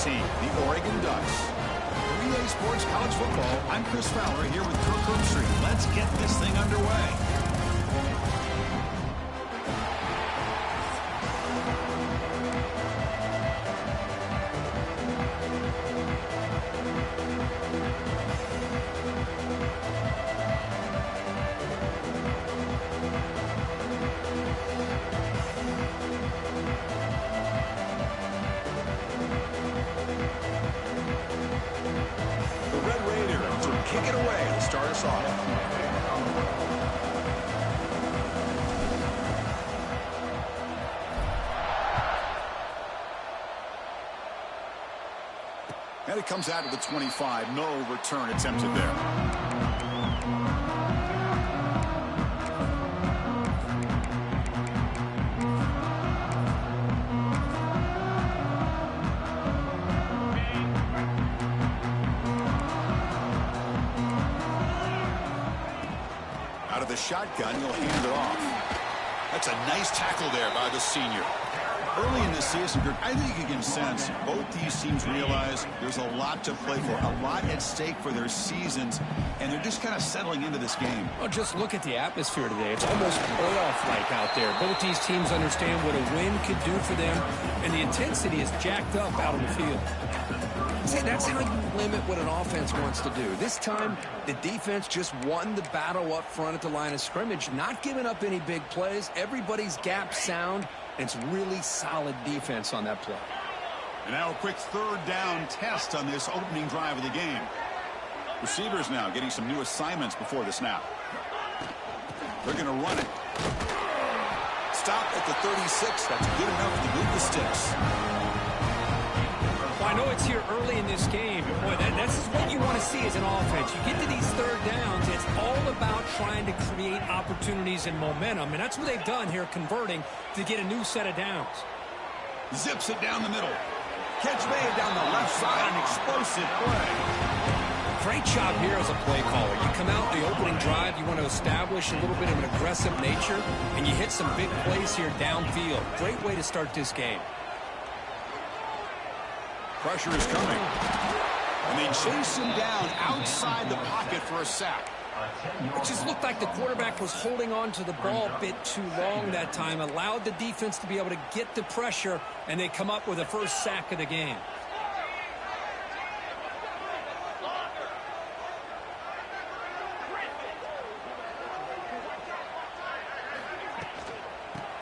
team, the Oregon Ducks. For EA Sports College Football, I'm Chris Fowler here with Kirk Herbstreit. Let's get this thing underway. Kick it away to start us off. And it comes out of the 25. No return attempted there. Out of the shotgun, he'll hand it off. That's a nice tackle there by the senior. Early in the season, I think you can sense both these teams realize there's a lot to play for, a lot at stake for their seasons, and they're just kind of settling into this game. Well, just look at the atmosphere today. It's almost playoff-like out there. Both these teams understand what a win could do for them, and the intensity is jacked up out on the field. See, that's how you limit what an offense wants to do. This time, the defense just won the battle up front at the line of scrimmage, not giving up any big plays. Everybody's gap sound, and it's really solid defense on that play. And now a quick third down test on this opening drive of the game. Receivers now getting some new assignments before the snap. They're going to run it. Stop at the 36. That's good enough to move the sticks. Well, I know it's here early in this game, but boy, that's what you want to see as an offense. You get to these third downs, it's all about trying to create opportunities and momentum, and that's what they've done here, converting to get a new set of downs. Zips it down the middle. Catch made down the left side, an explosive play. Great job here as a play caller. You come out the opening drive, you want to establish a little bit of an aggressive nature, and you hit some big plays here downfield. Great way to start this game. Pressure is coming. And they chase him down outside the pocket for a sack. It just looked like the quarterback was holding on to the ball a bit too long that time, allowed the defense to be able to get the pressure, and they come up with the first sack of the game.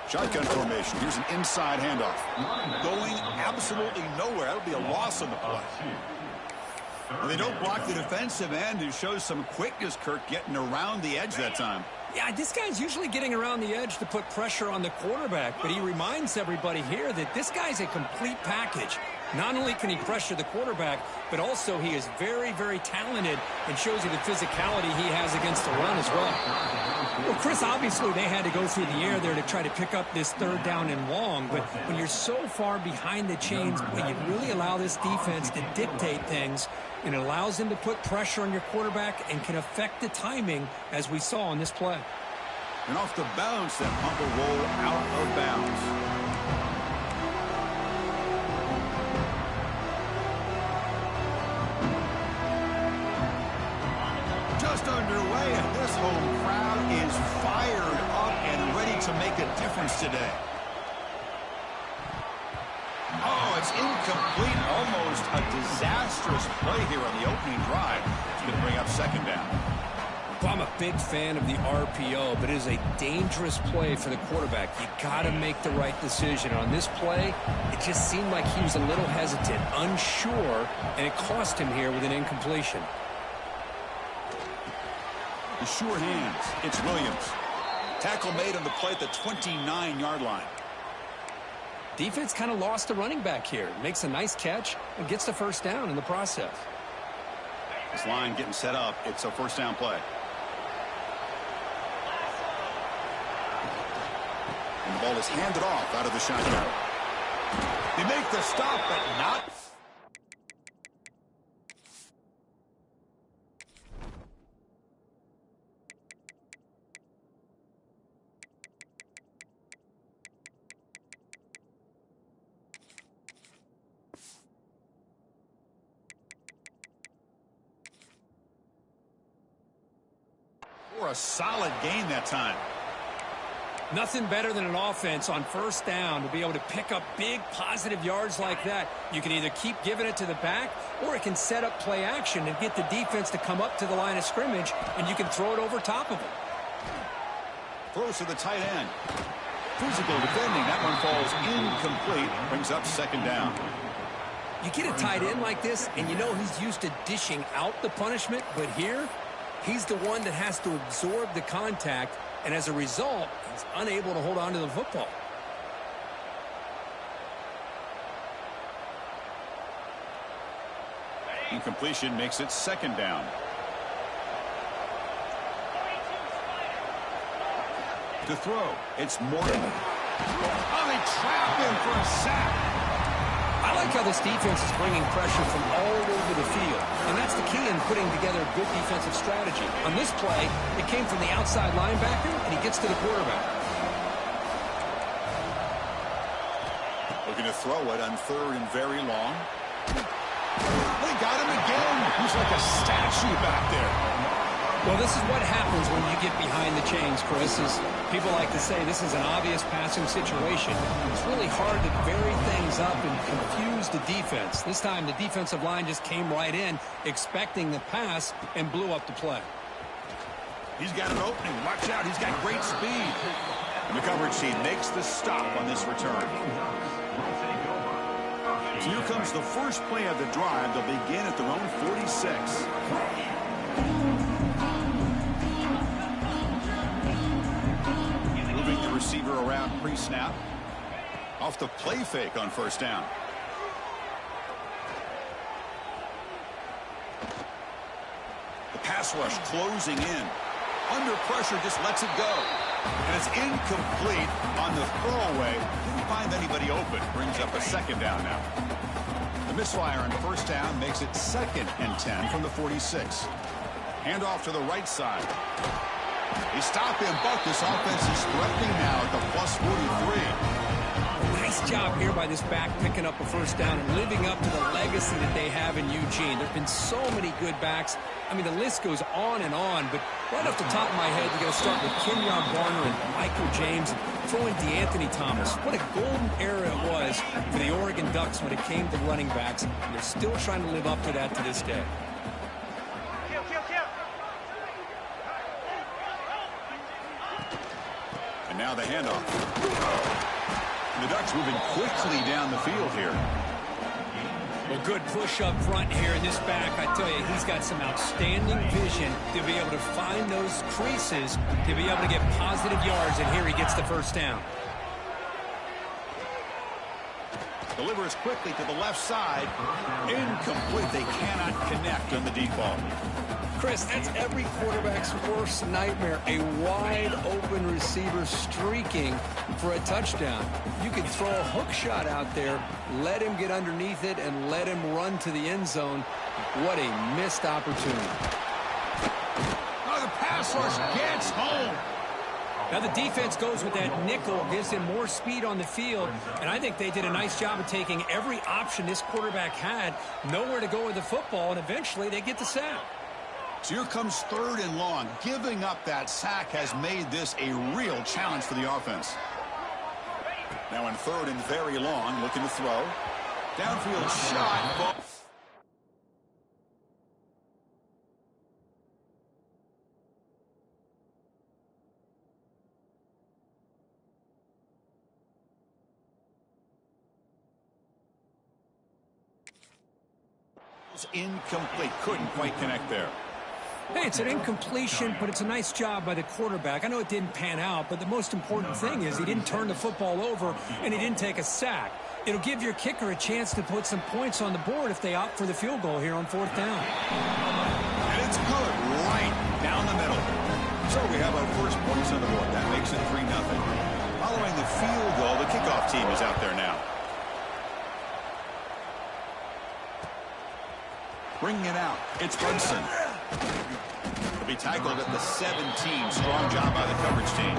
Shotgun formation. Here's an inside handoff. Going absolutely nowhere. That'll be a loss on the play. And they don't block the defensive end, who shows some quickness, Kirk, getting around the edge that time. Yeah, this guy's usually getting around the edge to put pressure on the quarterback, but he reminds everybody here that this guy's a complete package. Not only can he pressure the quarterback, but also he is very, very talented and shows you the physicality he has against the run as well. Well, Chris, obviously they had to go through the air there to try to pick up this third down and long, but when you're so far behind the chains, you really allow this defense to dictate things, and it allows them to put pressure on your quarterback and can affect the timing, as we saw on this play. And off the bounce, that punt will roll out of bounds. Underway, and this home crowd is fired up and ready to make a difference today. Oh, it's incomplete. Almost a disastrous play here on the opening drive. It's going to bring up second down. Well, I'm a big fan of the RPO, but it is a dangerous play for the quarterback. You got to make the right decision. On this play, it just seemed like he was a little hesitant, unsure, and it cost him here with an incompletion. The sure hands. It's Williams. Tackle made on the play at the 29-yard line. Defense kind of lost the running back here. Makes a nice catch and gets the first down in the process. This line getting set up. It's a first down play. And the ball is handed off out of the shotgun. They make the stop, but not. for a solid gain that time. Nothing better than an offense on first down to be able to pick up big positive yards like that. You can either keep giving it to the back, or it can set up play action and get the defense to come up to the line of scrimmage, and you can throw it over top of them. Throws to the tight end. Physical defending. That one falls incomplete. Brings up second down. You get a tight end like this, and you know he's used to dishing out the punishment, but here, he's the one that has to absorb the contact, and as a result, he's unable to hold on to the football. Incompletion makes it second down. To throw, it's Morton. Oh, they trap him for a sack. I like how this defense is bringing pressure from all over the field, and that's the key in putting together a good defensive strategy. On this play, it came from the outside linebacker, and he gets to the quarterback. Looking to throw it on third and very long. They got him again. He's like a statue back there. Well, this is what happens when you get behind the chains, Chris. Is people like to say this is an obvious passing situation. It's really hard to vary things up and confuse the defense. This time, the defensive line just came right in, expecting the pass, and blew up the play. He's got an opening. Watch out. He's got great speed. And the coverage team makes the stop on this return. So here comes the first play of the drive. They'll begin at their own 46. Moving the receiver around pre-snap. Off the play fake on first down. The pass rush closing in. Under pressure, just lets it go. And it's incomplete on the throwaway. Didn't find anybody open. Brings up a second down now. The misfire on first down makes it 2nd and 10 from the 46. Hand off to the right side. They stop him, but this offense is threatening now at the plus 43. Nice job here by this back picking up a first down and living up to the legacy that they have in Eugene. There have been so many good backs. I mean, the list goes on and on, but right off the top of my head, you got to start with Kenyon Barner and Michael James and throw in DeAnthony Thomas. What a golden era it was for the Oregon Ducks when it came to running backs. And they're still trying to live up to that to this day. And now the handoff. The Ducks moving quickly down the field here. Well, good push up front here in this back. I tell you, he's got some outstanding vision to be able to find those creases, to be able to get positive yards, and here he gets the first down. Delivers quickly to the left side. Incomplete. They cannot connect on the deep ball. Chris, that's every quarterback's worst nightmare, a wide-open receiver streaking for a touchdown. You can throw a hook shot out there, let him get underneath it, and let him run to the end zone. What a missed opportunity. Oh, the pass rush gets home. Now the defense goes with that nickel, gives him more speed on the field, and I think they did a nice job of taking every option this quarterback had, nowhere to go with the football, and eventually they get the sack. So here comes 3rd and long. Giving up that sack has made this a real challenge for the offense. Now in 3rd and very long, looking to throw. Downfield shot. Incomplete. Couldn't quite connect there. Hey, it's an incompletion, but it's a nice job by the quarterback. I know it didn't pan out, but the most important thing is he didn't turn the football over and he didn't take a sack. It'll give your kicker a chance to put some points on the board if they opt for the field goal here on 4th down. And it's good right down the middle. So we have our first points on the board. That makes it 3-0. Following the field goal, the kickoff team is out there now. Bringing it out. It's Hudson. He'll be tackled at the 17. Strong job by the coverage team.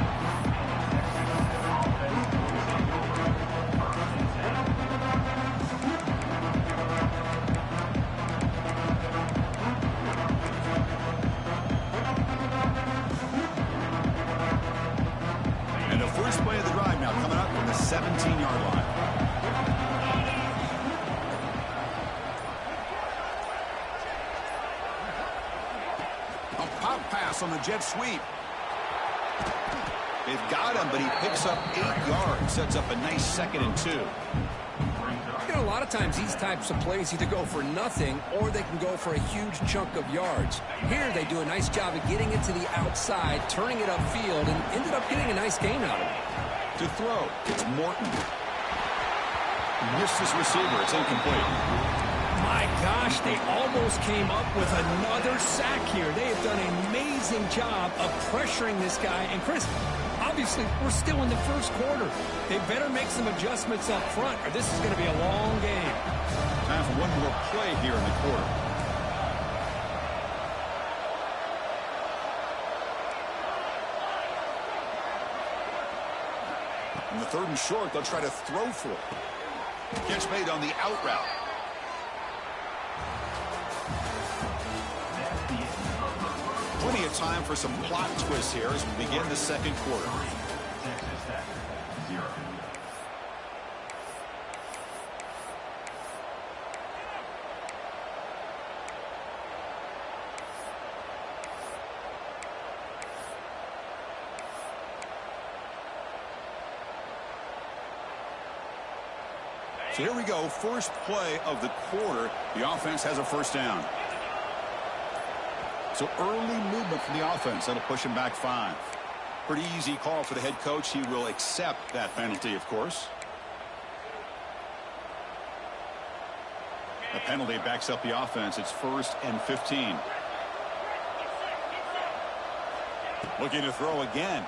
pass on the jet sweep. They've got him, but he picks up 8 yards. Sets up a nice 2nd and 2. You know, a lot of times these types of plays either go for nothing or they can go for a huge chunk of yards. Here they do a nice job of getting it to the outside, turning it upfield, and ended up getting a nice gain out of it. To throw, it's Morton. Missed his receiver. It's incomplete. My gosh, they almost came up with another sack here. They have done an amazing job of pressuring this guy. And Chris, obviously, we're still in the first quarter. They better make some adjustments up front, or this is going to be a long game. Time for one more play here in the quarter. In the 3rd and short, they'll try to throw for it. Catch made on the out route. Plenty of time for some plot twists here as we begin the 2nd quarter. So here we go, first play of the quarter. The offense has a first down. So early movement from the offense. That'll push him back 5. Pretty easy call for the head coach. He will accept that penalty, of course. The penalty backs up the offense. It's 1st and 15. Looking to throw again.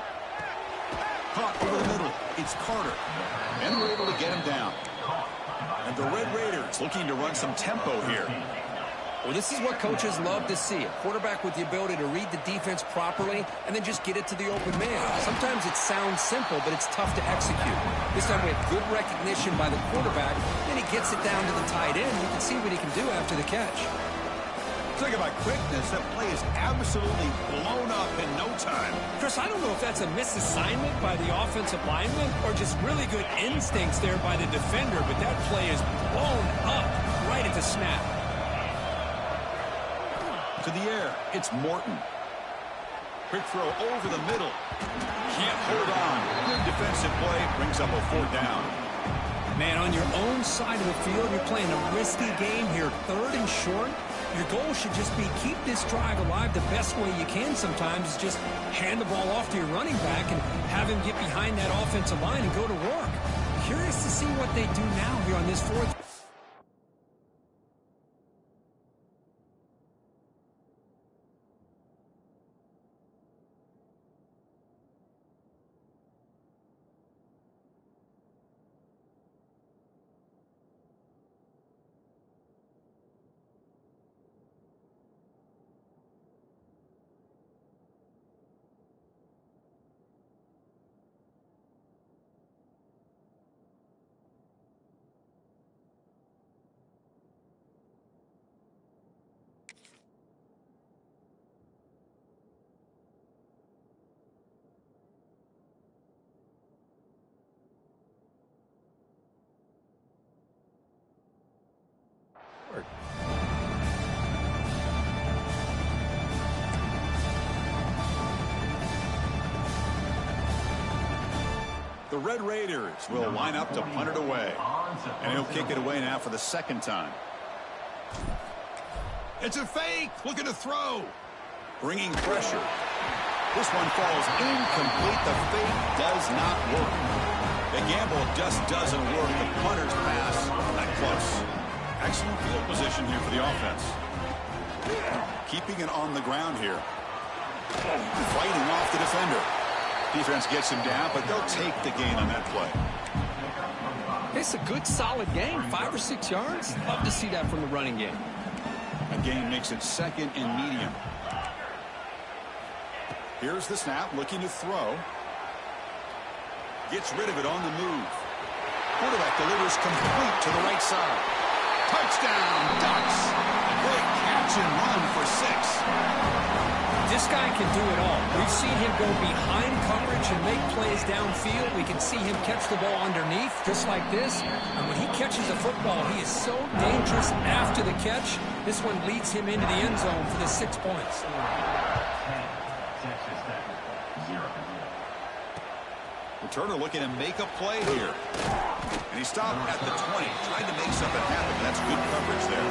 Caught over the middle. It's Carter. And we're able to get him down. And the Red Raiders looking to run some tempo here. Well, this is what coaches love to see. A quarterback with the ability to read the defense properly and then just get it to the open man. Sometimes it sounds simple, but it's tough to execute. This time we have good recognition by the quarterback. Then he gets it down to the tight end. You can see what he can do after the catch. Talk about quickness. That play is absolutely blown up in no time. Chris, I don't know if that's a misassignment by the offensive lineman or just really good instincts there by the defender, but that play is blown up right at the snap. To the air, it's Morton. Quick throw over the middle. Can't hold on. Good defensive play. Brings up a 4th down. Man, on your own side of the field, you're playing a risky game here. 3rd and short. Your goal should just be keep this drive alive the best way you can sometimes is just hand the ball off to your running back and have him get behind that offensive line and go to work. Curious to see what they do now here on this 4th. The Red Raiders will line up to punt it away. And he'll kick it away now for the 2nd time. It's a fake. Looking to throw. Bringing pressure. This one falls incomplete. The fake does not work. The gamble just doesn't work. The punter's pass not close. Excellent field position here for the offense. Keeping it on the ground here. Fighting off the defender. Defense gets him down, but they'll take the gain on that play. It's a good, solid game. 5 or 6 yards. Love to see that from the running game. A gain makes it 2nd and medium. Here's the snap, looking to throw. Gets rid of it on the move. Quarterback delivers complete to the right side. Touchdown, Ducks. Great catch and run for 6. This guy can do it all. We've seen him go behind coverage and make plays downfield. We can see him catch the ball underneath, just like this. And when he catches the football, he is so dangerous after the catch. This one leads him into the end zone for the 6 points. Returner looking to make a play here. And he stopped at the 20, trying to make something happen. That's good coverage there.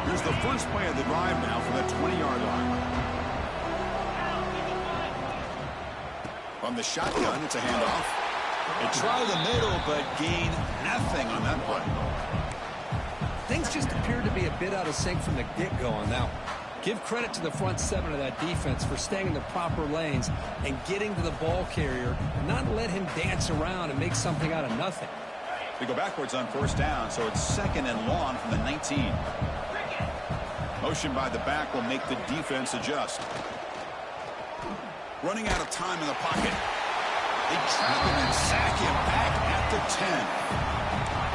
Here's the first play of the drive now from the 20-yard line. From the shotgun, it's a handoff. They try the middle, but gain nothing on that play. Things just appeared to be a bit out of sync from the get-go on that one. Give credit to the front seven of that defense for staying in the proper lanes and getting to the ball carrier, not let him dance around and make something out of nothing. They go backwards on first down, so it's 2nd and long from the 19. Motion by the back will make the defense adjust. Running out of time in the pocket. They trap him and sack him back at the 10.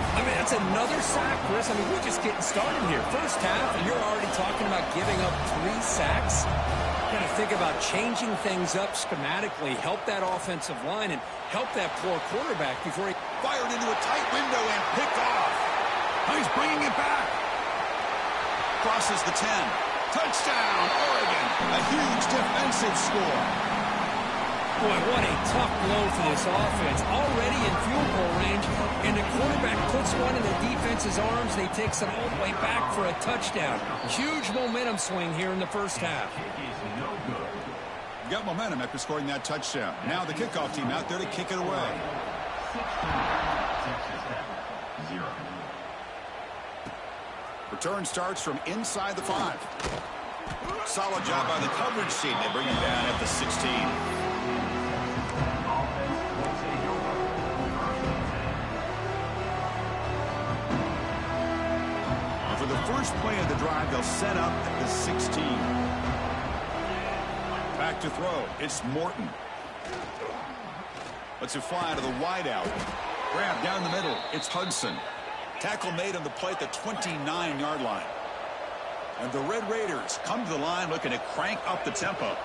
I mean, that's another sack, Chris. I mean, we're just getting started here. First half, and you're already talking about giving up 3 sacks. Got to think about changing things up schematically, help that offensive line, and help that poor quarterback before he fired into a tight window and picked off. Now he's bringing it back. Crosses the 10. Touchdown, Oregon. A huge defensive score. Boy, what a tough blow for this offense. Already in field goal range, and the quarterback puts one in the defense's arms, and he takes it all the way back for a touchdown. Huge momentum swing here in the first half. Got momentum after scoring that touchdown. Now the kickoff team out there to kick it away. Return starts from inside the 5. Solid job by the coverage team. They bring him down at the 16. For the first play of the drive, they'll set up at the 16. Back to throw. It's Morton. Lets it fly to the wideout. Grab down the middle. It's Hudson. Tackle made on the play at the 29-yard line. And the Red Raiders come to the line looking to crank up the tempo.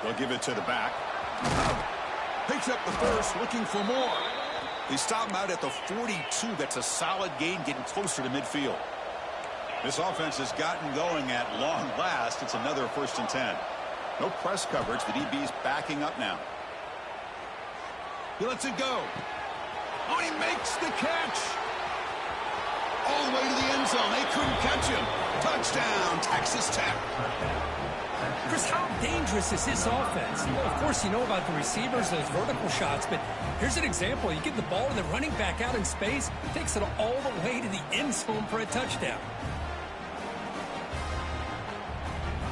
They'll give it to the back. Picks up the first, looking for more. They stop him out at the 42. That's a solid gain, getting closer to midfield. This offense has gotten going at long last. It's another 1st and 10. No press coverage. The DB's backing up now. He lets it go. Oh, he makes the catch. All the way to the end zone. They couldn't catch him. Touchdown, Texas Tech. Chris, how dangerous is this offense? Well, of course, you know about the receivers, those vertical shots, but here's an example. You get the ball to the running back out in space, takes it all the way to the end zone for a touchdown.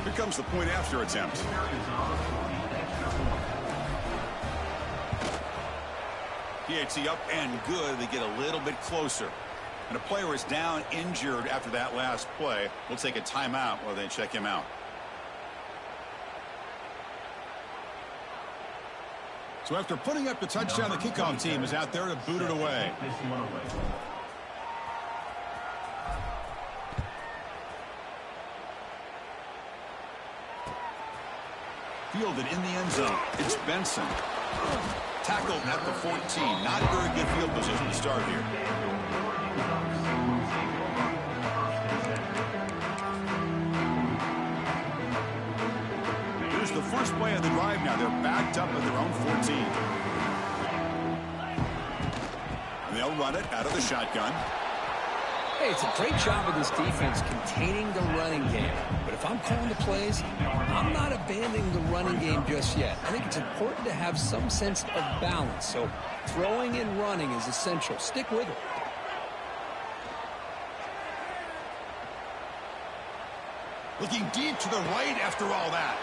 Here comes the point after attempt. PAT up and good. They get a little bit closer. And a player is down injured after that last play. We'll take a timeout while they check him out. So after putting up the touchdown, the kickoff team is out there to boot it away. Fielded in the end zone. It's Benson. Tackled at the 14. Not a very good field position to start here. Here's the first play of the drive now. They're backed up at their own 14. And they'll run it out of the shotgun. Hey, it's a great job of this defense containing the running game. But if I'm calling the plays, I'm not abandoning the running game just yet. I think it's important to have some sense of balance. So throwing and running is essential. Stick with it. Looking deep to the right after all that.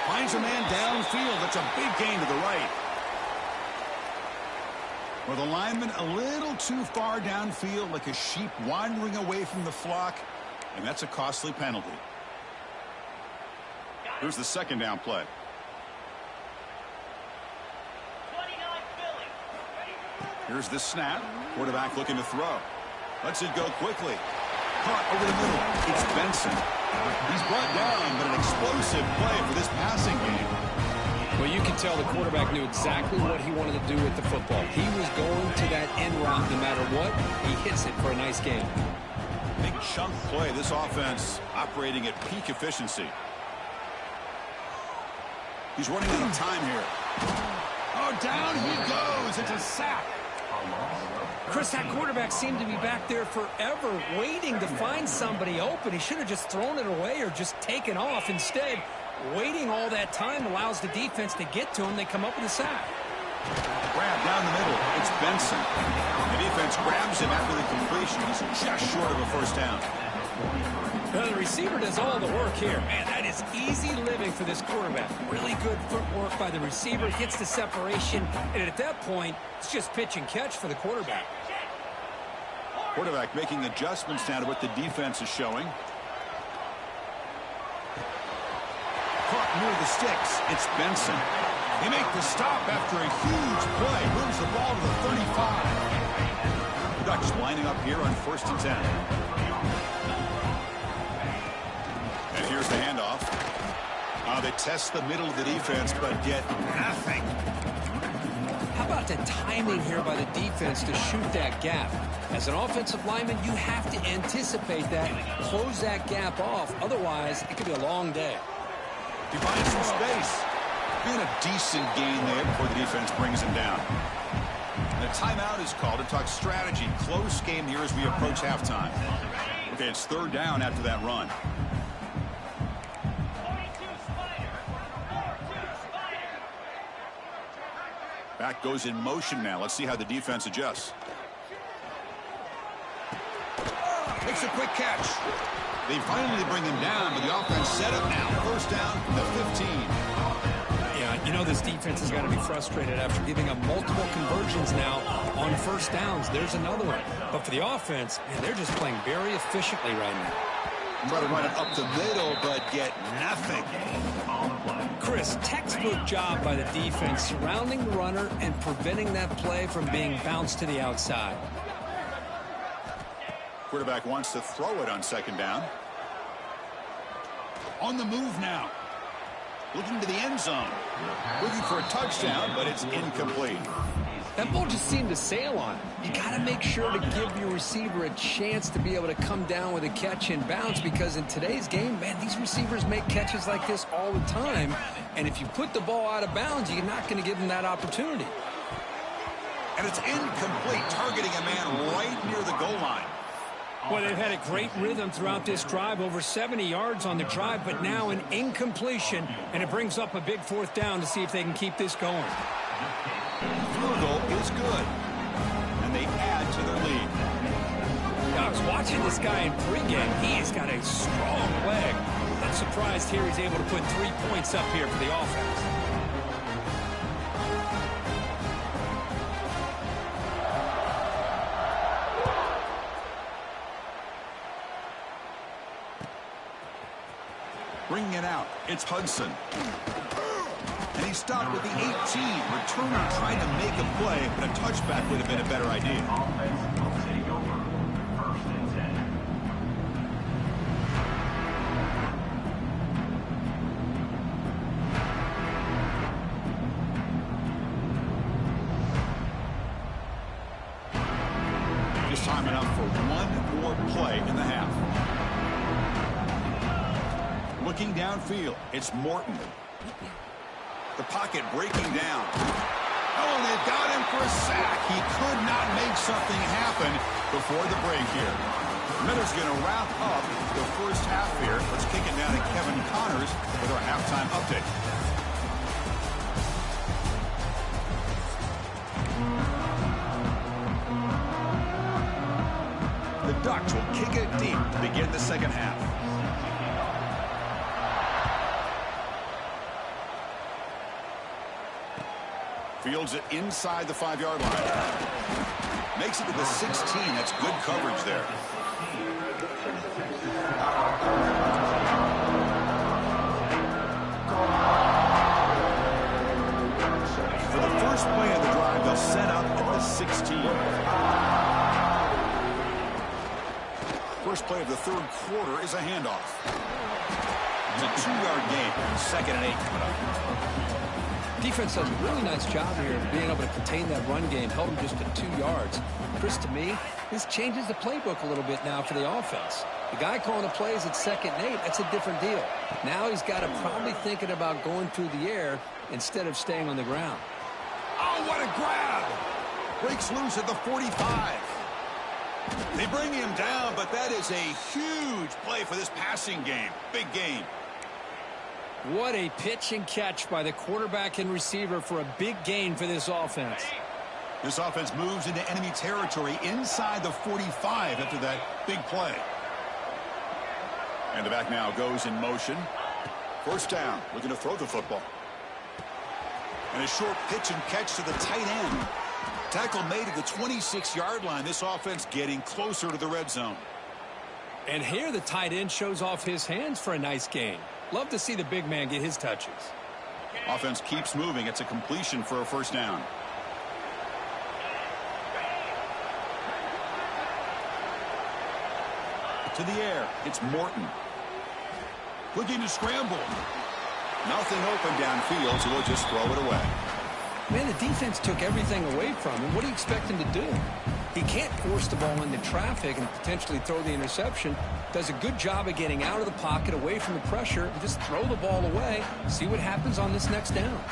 Finds a man downfield. That's a big gain to the right. Well, the lineman a little too far downfield, like a sheep wandering away from the flock, and that's a costly penalty. Here's the second down play. Here's the snap. Quarterback looking to throw. Lets it go quickly. Caught over the middle. It's Benson. He's brought down, but an explosive play for this passing game. Well, you can tell the quarterback knew exactly what he wanted to do with the football. He was going to that end route no matter what. He hits it for a nice gain. Big chunk play. This offense operating at peak efficiency. He's running out of time here. Oh, down he goes. It's a sack. Chris, that quarterback seemed to be back there forever waiting to find somebody open. He should have just thrown it away or just taken off. Instead, waiting all that time allows the defense to get to him. They come up with a sack. Grab down the middle. It's Benson. The defense grabs him after the completion. He's just short of a first down. Well, the receiver does all the work here. Man, that is easy living for this quarterback. Really good footwork by the receiver. Gets the separation. And at that point, it's just pitch and catch for the quarterback. Quarterback making adjustments now to what the defense is showing. Caught near the sticks. It's Benson. He makes the stop after a huge play. Moves the ball to the 35. The Ducks lining up here on 1st and 10. And here's the handoff. They test the middle of the defense, but get nothing. How about the timing here by the defense to shoot that gap? As an offensive lineman, you have to anticipate that, close that gap off. Otherwise, it could be a long day. He finds some space. Being a decent gain there before the defense brings him down. And a timeout is called to talk strategy. Close game here as we approach halftime. Okay, it's 3rd down after that run. Back goes in motion now. Let's see how the defense adjusts. Makes a quick catch. They finally bring him down, but the offense set up now. 1st down, the 15. Yeah, you know this defense has got to be frustrated after giving up multiple conversions now on 1st downs. There's another one. But for the offense, man, they're just playing very efficiently right now. Try to run it up the middle, but get nothing. Chris, textbook job by the defense surrounding the runner and preventing that play from being bounced to the outside. Quarterback wants to throw it on 2nd down. On the move now. Looking to the end zone. Looking for a touchdown, but it's incomplete. That ball just seemed to sail on him. You got to make sure to give your receiver a chance to be able to come down with a catch and bounce, because in today's game, man, these receivers make catches like this all the time. And if you put the ball out of bounds, you're not going to give them that opportunity. And it's incomplete, targeting a man right near the goal line. Well, they've had a great rhythm throughout this drive, over 70 yards on the drive, but now an incompletion, and it brings up a big 4th down to see if they can keep this going. Field goal is good, and they add to their lead. I was watching this guy in pregame. He has got a strong leg. I'm surprised here he's able to put 3 points up here for the offense. Bringing it out, it's Hudson. And he stopped with the 18. Returner trying to make a play, but a touchback would have been a better idea. Just time enough for one more play in the half. Looking downfield, it's Morton. The pocket breaking down. Oh, they've got him for a sack. He could not make something happen before the break here. Miller's going to wrap up the 1st half here. Let's kick it down to Kevin Connors with our halftime update. The Ducks will kick it deep to begin the 2nd half. Fields it inside the 5-yard line. Makes it to the 16. That's good coverage there. For the first play of the drive, they'll set up at the 16. First play of the 3rd quarter is a handoff. It's a 2-yard gain. 2nd and 8 coming up. Defense does a really nice job here of being able to contain that run game, held them just to 2 yards. Chris, to me, this changes the playbook a little bit now for the offense. The guy calling the plays at 2nd and 8, that's a different deal. Now he's got to probably thinking about going through the air instead of staying on the ground. Oh, what a grab! Breaks loose at the 45. They bring him down, but that is a huge play for this passing game. Big gain. What a pitch and catch by the quarterback and receiver for a big gain for this offense. This offense moves into enemy territory inside the 45 after that big play. And the back now goes in motion. First down, looking to throw the football. And a short pitch and catch to the tight end. Tackle made at the 26-yard line. This offense getting closer to the red zone. And here the tight end shows off his hands for a nice gain. Love to see the big man get his touches. Offense keeps moving. It's a completion for a first down. To the air, it's Morton. Looking to scramble. Nothing open downfield, so he'll just throw it away. Man, the defense took everything away from him. What do you expect him to do? He can't force the ball into traffic and potentially throw the interception. Does a good job of getting out of the pocket, away from the pressure, and just throw the ball away. See what happens on this next down.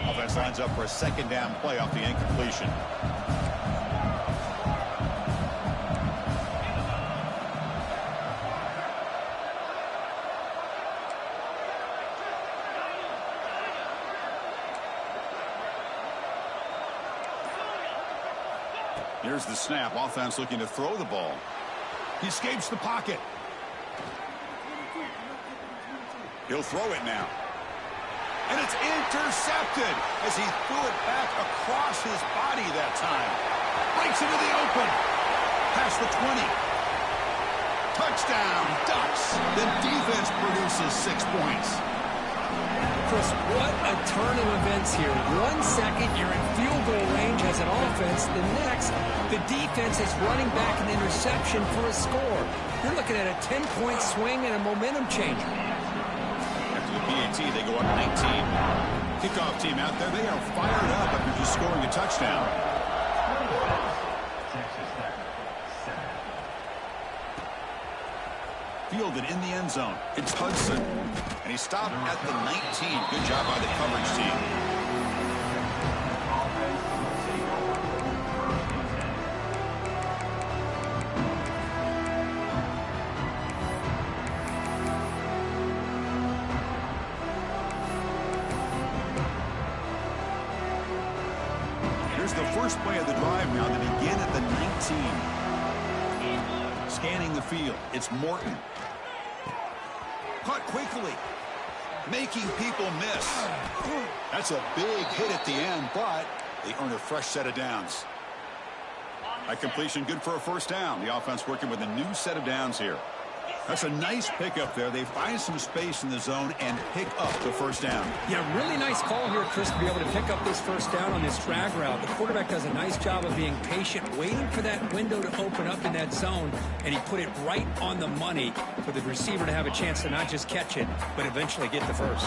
Offense lines up for a second down play off the incompletion. Here's the snap. Offense looking to throw the ball. He escapes the pocket. He'll throw it now. And it's intercepted as he threw it back across his body that time. Breaks into the open. Past the 20. Touchdown, Ducks. The defense produces 6 points. Chris, what a turn of events here. 1 second, you're in field goal range as an offense. The next, the defense is running back an interception for a score. You're looking at a 10-point swing and a momentum changer. After the PAT, they go up 19. Kickoff team out there, they are fired up after just scoring a touchdown. Fielded in the end zone. It's Hudson. And he stopped at the 19. Good job by the coverage team. Here's the first play of the drive now. They begin at the 19. Scanning the field. It's Morton. Caught quickly, making people miss. That's a big hit at the end, but they earn a fresh set of downs. That completion good for a first down. The offense working with a new set of downs here. That's a nice pickup there. They find some space in the zone and pick up the first down. Yeah, really nice call here, Chris, to be able to pick up this first down on this drag route. The quarterback does a nice job of being patient, waiting for that window to open up in that zone, and he put it right on the money for the receiver to have a chance to not just catch it, but eventually get the first.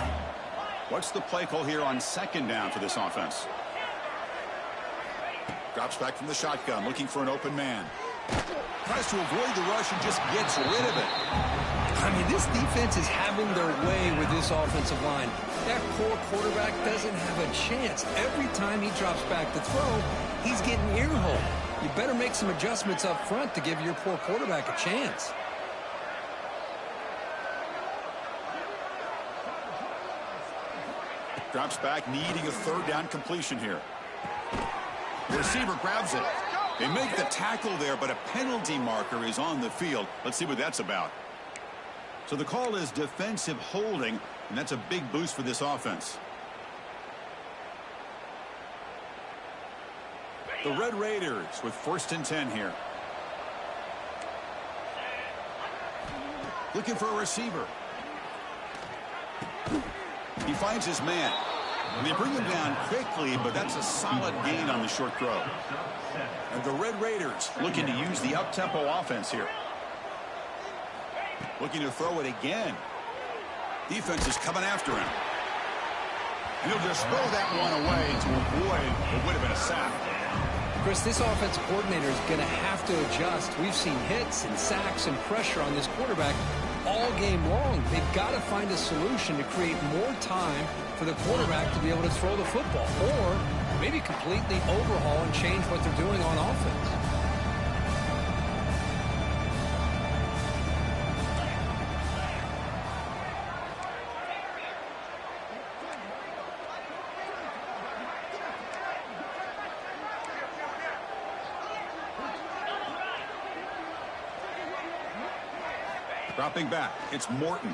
What's the play call here on second down for this offense? Drops back from the shotgun, looking for an open man. Tries to avoid the rush and just gets rid of it. I mean, this defense is having their way with this offensive line. That poor quarterback doesn't have a chance. Every time he drops back to throw, he's getting ear-hole. You better make some adjustments up front to give your poor quarterback a chance. Drops back, needing a third down completion here. The receiver grabs it. They make the tackle there, but a penalty marker is on the field. Let's see what that's about. So the call is defensive holding, and that's a big boost for this offense. The Red Raiders with 1st and 10 here. Looking for a receiver. He finds his man. And they bring him down quickly, but that's a solid gain on the short throw. And the Red Raiders looking to use the up-tempo offense here. Looking to throw it again. Defense is coming after him. And he'll just throw that one away to avoid what would have been a sack. Chris, this offensive coordinator is going to have to adjust. We've seen hits and sacks and pressure on this quarterback all game long. They've got to find a solution to create more time for the quarterback to be able to throw the football, or maybe completely overhaul and change what they're doing on offense. Dropping back, it's Morton.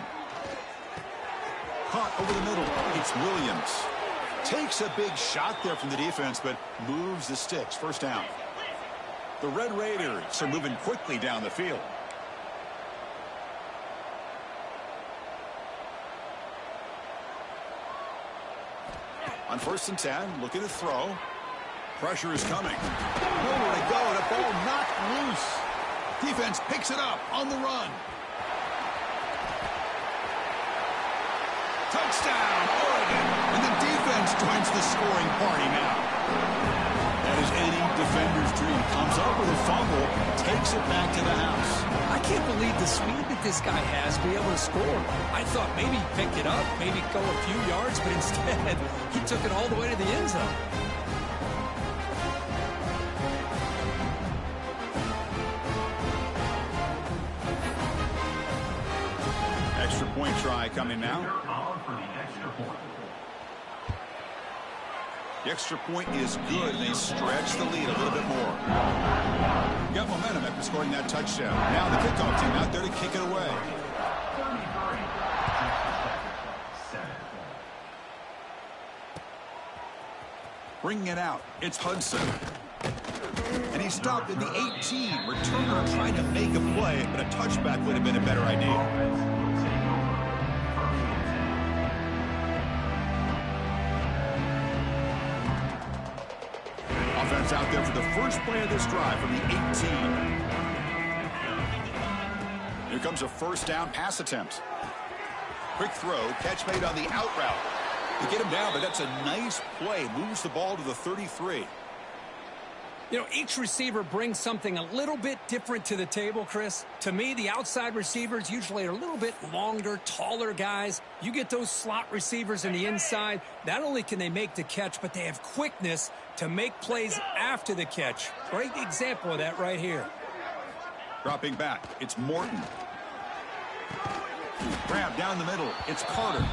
Caught over the middle, it's Williams. Takes a big shot there from the defense, but moves the sticks. First down. The Red Raiders are moving quickly down the field. On 1st and 10, looking to throw. Pressure is coming. Nowhere to go, the ball knocked loose. Defense picks it up on the run. Touchdown, Oregon. And the defense joins the scoring party now. That is any defender's dream. Comes up with a fumble, takes it back to the house. I can't believe the speed that this guy has to be able to score. I thought maybe he'd pick it up, maybe go a few yards, but instead he took it all the way to the end zone. Extra point try coming now. The extra point is good. They stretch the lead a little bit more. Got momentum after scoring that touchdown. Now the kickoff team out there to kick it away. Bringing it out, it's Hudson. And he stopped at the 18. Returner trying to make a play, but a touchback would have been a better idea. Offense out there for the first play of this drive from the 18. Here comes a first down pass attempt. Quick throw, catch made on the out route. They get him down, but that's a nice play. Moves the ball to the 33. You know, each receiver brings something a little bit different to the table, Chris. To me, the outside receivers usually are a little bit longer, taller guys. You get those slot receivers in the inside, not only can they make the catch, but they have quickness to make plays after the catch. Great example of that right here. Dropping back, it's Morton. Grab down the middle, it's Carter.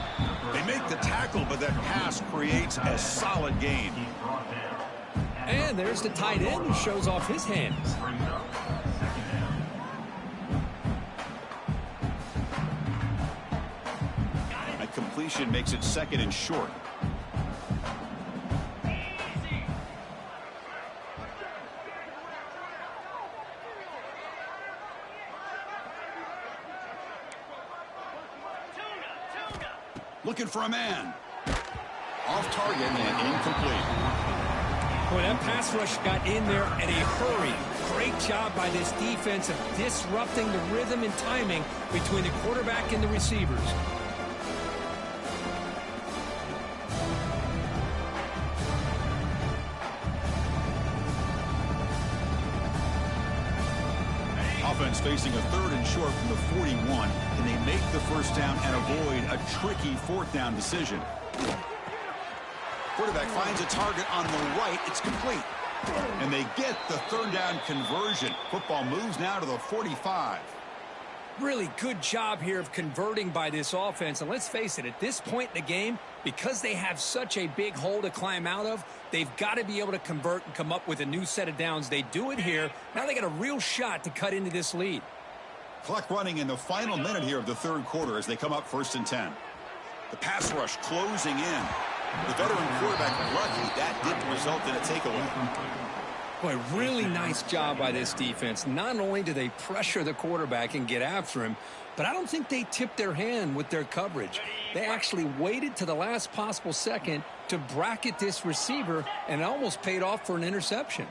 They make the tackle, but that pass creates a solid gain. And there's the tight end who shows off his hands. A completion makes it 2nd and short. Looking for a man. Off target and incomplete. Boy, that pass rush got in there in a hurry. Great job by this defense of disrupting the rhythm and timing between the quarterback and the receivers. Offense facing a 3rd and short from the 41. Can they make the first down and avoid a tricky 4th down decision? Quarterback finds a target on the right. It's complete. And they get the 3rd down conversion. Football moves now to the 45. Really good job here of converting by this offense. And let's face it, at this point in the game, because they have such a big hole to climb out of, they've got to be able to convert and come up with a new set of downs. They do it here. Now they got a real shot to cut into this lead. Clock running in the final minute here of the 3rd quarter as they come up 1st and 10. The pass rush closing in. The veteran quarterback lucky that didn't result in a takeaway. Boy, really nice job by this defense. Not only do they pressure the quarterback and get after him, but I don't think they tipped their hand with their coverage. They actually waited to the last possible second to bracket this receiver, and it almost paid off for an interception.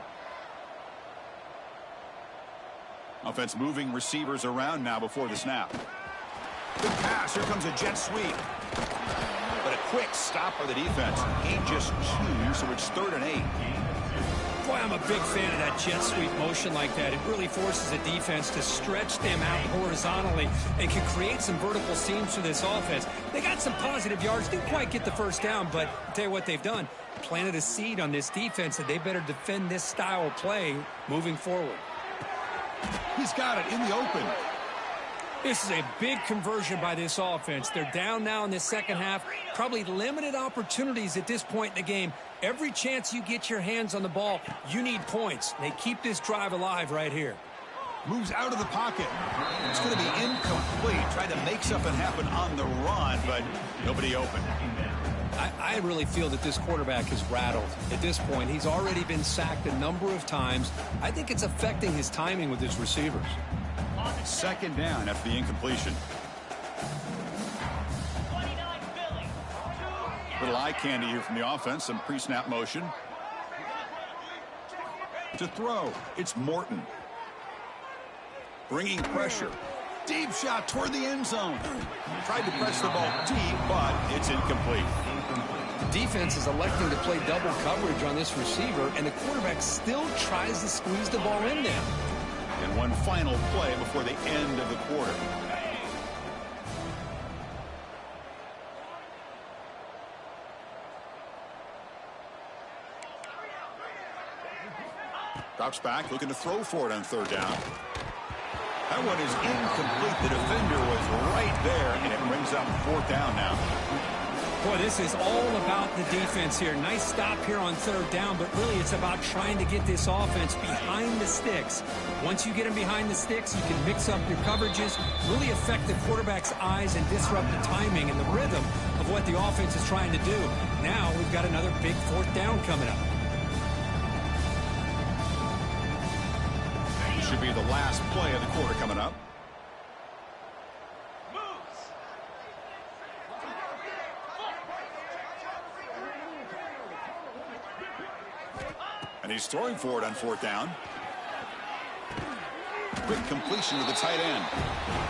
Offense moving receivers around now before the snap. Good pass. Here comes a jet sweep. But it quick stop by the defense. Gain just 2, so it's 3rd and 8. Boy, I'm a big fan of that jet sweep motion like that. It really forces a defense to stretch them out horizontally and can create some vertical seams for this offense. They got some positive yards, didn't quite get the first down, but I'll tell you what they've done. Planted a seed on this defense that they better defend this style of play moving forward. He's got it in the open. This is a big conversion by this offense. They're down now in the second half. Probably limited opportunities at this point in the game. Every chance you get your hands on the ball, you need points. They keep this drive alive right here. Moves out of the pocket. It's going to be incomplete. Tried to make something happen on the run, but nobody open. I really feel that this quarterback is rattled. At this point, he's already been sacked a number of times. I think it's affecting his timing with his receivers. 2nd down after the incompletion. Little eye candy here from the offense. Some pre-snap motion. To throw, it's Morton. Bringing pressure. Deep shot toward the end zone. Tried to press the ball deep, but it's incomplete. The defense is electing to play double coverage on this receiver, and the quarterback still tries to squeeze the ball in there. And one final play before the end of the quarter. Drops back, looking to throw for it on 3rd down. That one is incomplete. The defender was right there, and it brings up 4th down now. Boy, this is all about the defense here. Nice stop here on 3rd down, but really it's about trying to get this offense behind the sticks. Once you get them behind the sticks, you can mix up your coverages, really affect the quarterback's eyes and disrupt the timing and the rhythm of what the offense is trying to do. Now we've got another big 4th down coming up. This should be the last play of the quarter coming up. And he's throwing for it on 4th down. Quick completion to the tight end.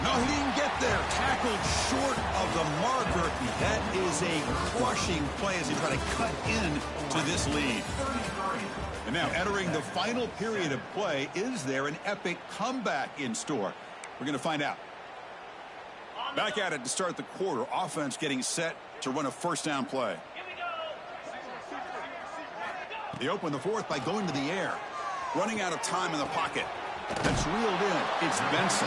No, he didn't get there. Tackled short of the marker. That is a crushing play as he tried to cut in to this lead. And now entering the final period of play, is there an epic comeback in store? We're going to find out. Back at it to start the quarter. Offense getting set to run a 1st down play. They open the 4th by going to the air. Running out of time in the pocket. That's reeled in. It's Benson.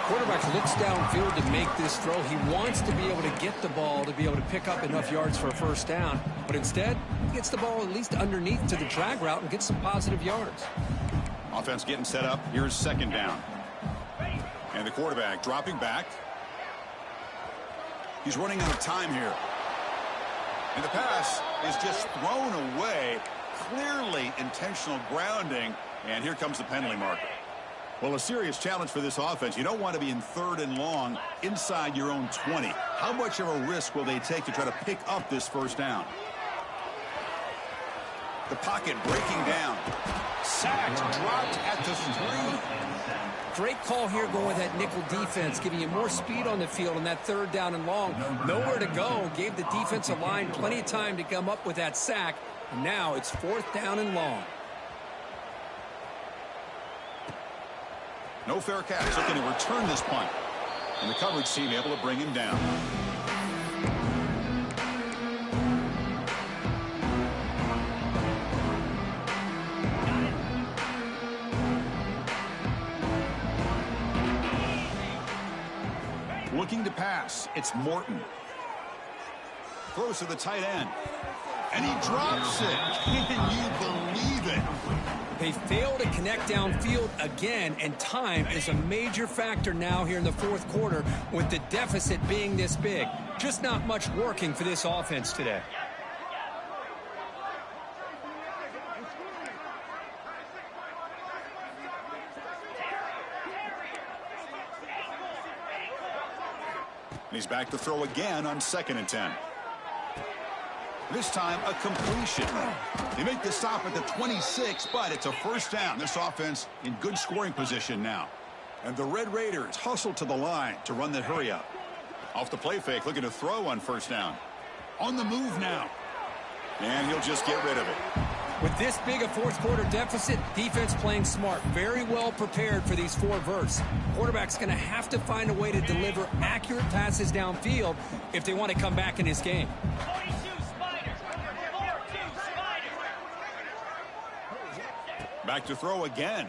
Quarterback looks downfield to make this throw. He wants to be able to get the ball to be able to pick up enough yards for a 1st down. But instead, he gets the ball at least underneath to the drag route and gets some positive yards. Offense getting set up. Here's 2nd down. And the quarterback dropping back. He's running out of time here. And the pass is just thrown away. Clearly intentional grounding. And here comes the penalty marker. Well, a serious challenge for this offense. You don't want to be in 3rd and long inside your own 20. How much of a risk will they take to try to pick up this 1st down? The pocket breaking down. Sacked, dropped at the 3. Great call here going with that nickel defense, giving you more speed on the field on that 3rd down and long. Nowhere to go. Gave the defensive line plenty of time to come up with that sack. And now it's 4th down and long. No fair catch. Looking to return this punt. And the coverage team able to bring him down. Looking to pass. It's Morton. Throws to the tight end. And he drops it. Can you believe it? They fail to connect downfield again, and time is a major factor now here in the 4th quarter with the deficit being this big. Just not much working for this offense today. And he's back to throw again on 2nd and 10. This time, a completion. They make the stop at the 26, but it's a 1st down. This offense in good scoring position now. And the Red Raiders hustle to the line to run the hurry up. Off the play fake, looking to throw on 1st down. On the move now. And he'll just get rid of it. With this big a fourth quarter deficit, defense playing smart, very well prepared for these 4 verts. Quarterback's going to have to find a way to deliver accurate passes downfield if they want to come back in this game. Back to throw again.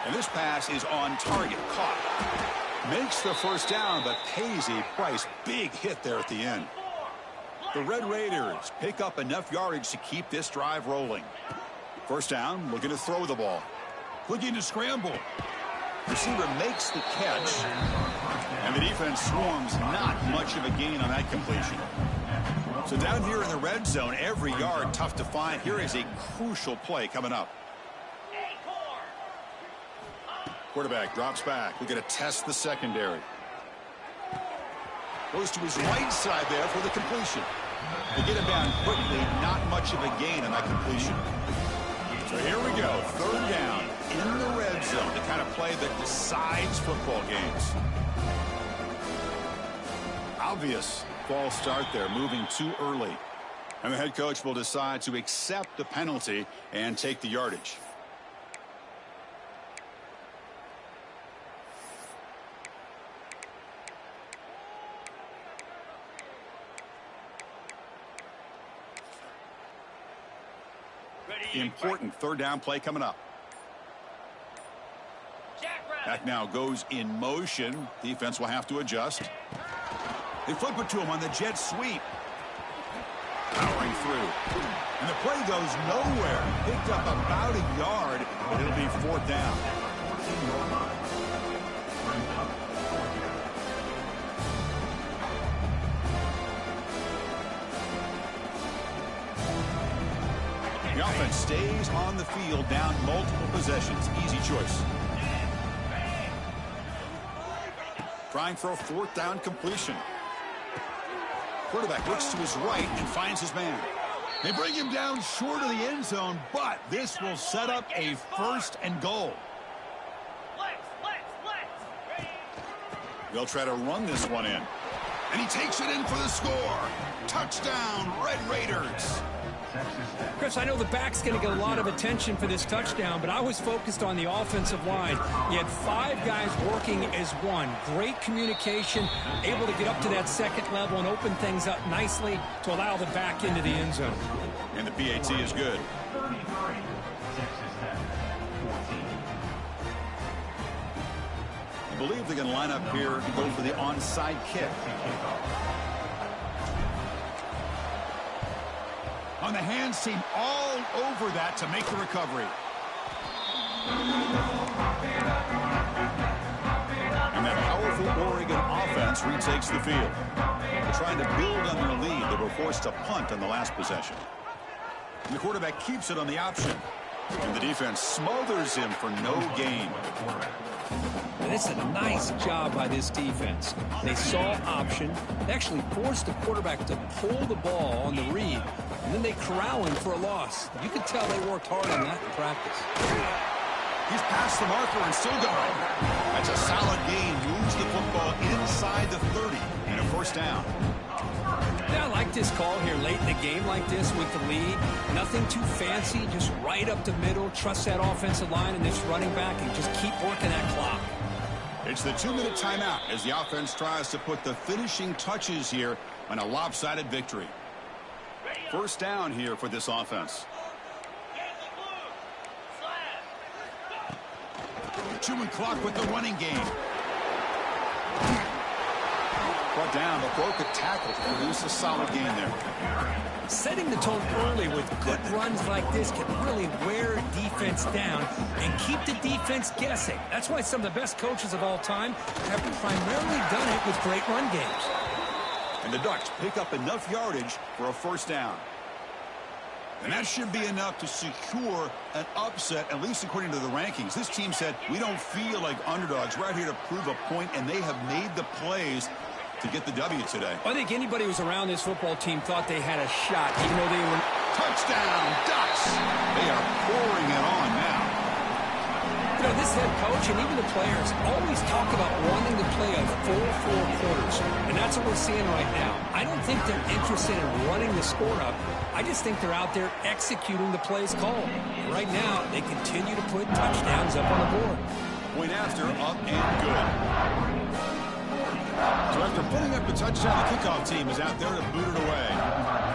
And this pass is on target. Caught. Makes the first down, but pays a price. Big hit there at the end. The Red Raiders pick up enough yardage to keep this drive rolling. First down, looking to throw the ball. Looking to scramble. Receiver makes the catch. And the defense swarms, not much of a gain on that completion. So down here in the red zone, every yard tough to find. Here is a crucial play coming up. Quarterback drops back. We're going to test the secondary. Goes to his right side there for the completion. They get him down quickly, not much of a gain on that completion. So here we go, third down in the red zone, the kind of play that decides football games. Obvious false start there, moving too early. And the head coach will decide to accept the penalty and take the yardage. Important third down play coming up. Back now goes in motion. Defense will have to adjust. They flip it to him on the jet sweep. Powering through. And the play goes nowhere. Picked up about a yard, but it'll be fourth down. The offense stays on the field, down multiple possessions. Easy choice. Trying for a fourth down completion. Quarterback looks to his right and finds his man. They bring him down short of the end zone, but this will set up a first and goal. They'll try to run this one in. And he takes it in for the score. Touchdown, Red Raiders. Chris, I know the back's going to get a lot of attention for this touchdown, but I was focused on the offensive line. You had 5 guys working as one. Great communication, able to get up to that second level and open things up nicely to allow the back into the end zone. And the PAT is good. I believe they're going to line up here and go for the onside kick. On the hands team all over that to make the recovery. And that powerful Oregon offense retakes the field. They're trying to build on their lead. They were forced to punt on the last possession. And the quarterback keeps it on the option. And the defense smothers him for no gain. And it's a nice job by this defense. They saw option. They actually forced the quarterback to pull the ball on the read. And then they corral him for a loss. You could tell they worked hard on that in practice. He's past the marker and still going. That's a solid gain. Moves the football inside the 30 and a first down. Yeah, I like this call here late in the game like this with the lead. Nothing too fancy, just right up the middle. Trust that offensive line and this running back and just keep working that clock. It's the 2-minute timeout as the offense tries to put the finishing touches here on a lopsided victory. First down here for this offense. 2-minute clock with the running game. Brought down, but broke a tackle to produce a solid gain there. Setting the tone early with good runs like this can really wear defense down and keep the defense guessing. That's why some of the best coaches of all time have primarily done it with great run games. And the Ducks pick up enough yardage for a first down. And that should be enough to secure an upset, at least according to the rankings. This team said, we don't feel like underdogs. We're out here to prove a point, and they have made the plays to get the W today. I think anybody who was around this football team thought they had a shot, even though they were... Touchdown, Ducks! They are pouring it on now. You know, this head coach and even the players always talk about wanting to play a full 4 quarters, and that's what we're seeing right now. I don't think they're interested in running the score up. I just think they're out there executing the plays called. Right now, they continue to put touchdowns up on the board. Point after, up and good. So after putting up the touchdown, the kickoff team is out there to boot it away.